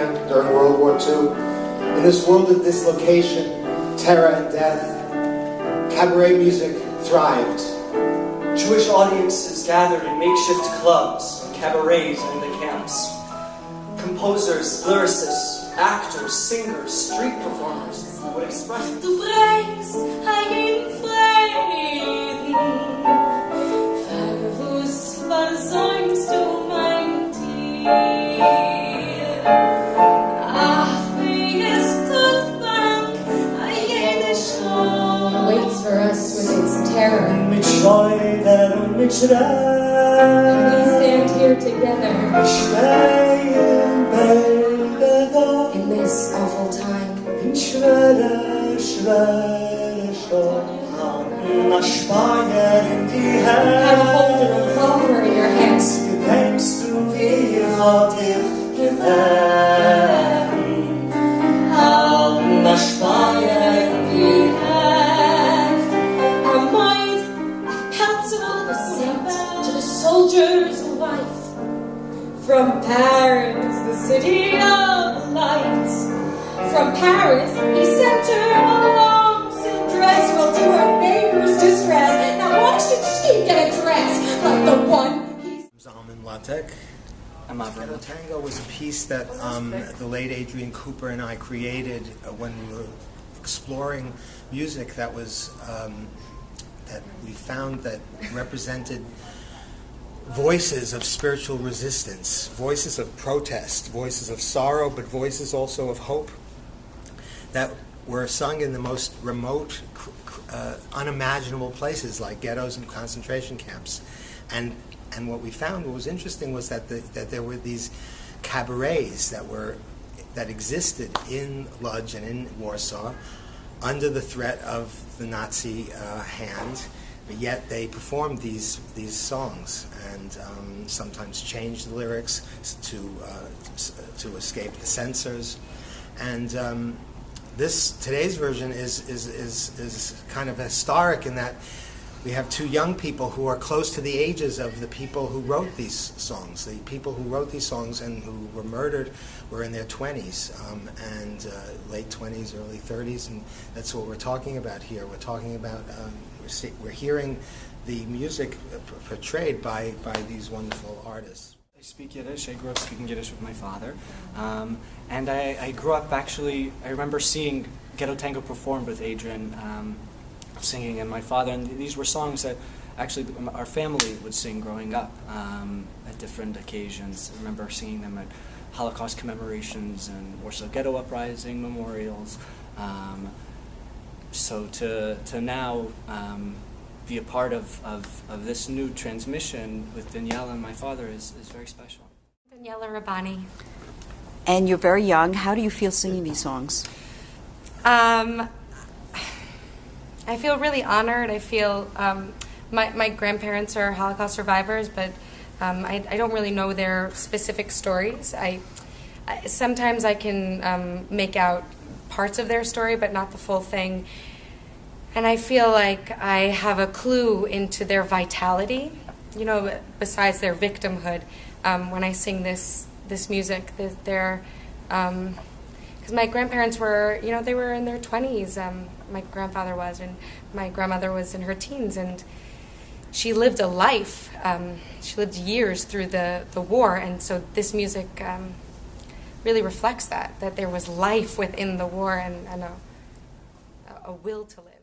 camp during World War II. In this world of dislocation, terror and death, cabaret music thrived. Jewish audiences gathered in makeshift clubs, cabarets, and the camps. Composers, lyricists, actors, singers, street performers would express. Du bringst einen Frieden, verwusst versäumst du mein Tier. Ach, wie es tut Dank, jede Schau waits for us with its terror. Mit Schleuder und mit Schreien. And we stand here together in this awful time. Schwere, schwere Schau, nach Speyer in die Have a Hand. holder of flower in your hands. Denkst du, wie hat dich gelernt? Halt nach Speyer in die Hand. Our mind, counsel was sent to the soldier's wife. From Paris, the city of lights. From Paris, he sent her a long silk dress. Well, to her neighbor's distress. Now why should she get a dress like the one he's... Zalman Latek. Getto Tango was a piece that the late Adrian Cooper and I created when we were exploring music that was that we found that represented voices of spiritual resistance, voices of protest, voices of sorrow, but voices also of hope that were sung in the most remote, unimaginable places like ghettos and concentration camps. And what we found, what was interesting, was that there were these cabarets that existed in Lodz and in Warsaw under the threat of the Nazi hand, but yet they performed these songs and sometimes changed the lyrics to escape the censors. And today's version is kind of historic in that we have two young people who are close to the ages of the people who wrote these songs. The people who wrote these songs and who were murdered were in their 20s and late 20s, early 30s, and that's what we're talking about here. We're talking about, we're hearing the music portrayed by these wonderful artists. I speak Yiddish. I grew up speaking Yiddish with my father. And I grew up actually, I remember seeing Getto Tango performed with Adrian, singing, and my father, and these were songs that actually our family would sing growing up at different occasions. I remember singing them at Holocaust commemorations and Warsaw Ghetto Uprising memorials. So to now be a part of this new transmission with Daniela and my father is very special. Daniela Rabbani. And you're very young. How do you feel singing these songs? I feel really honored. I feel my grandparents are Holocaust survivors, but I don't really know their specific stories. Sometimes I can make out parts of their story, but not the full thing. And I feel like I have a clue into their vitality, besides their victimhood. When I sing this music, they're because my grandparents were, they were in their 20s. My grandfather was, and my grandmother was in her teens, and she lived a life. She lived years through the war, and so this music really reflects that there was life within the war and a will to live.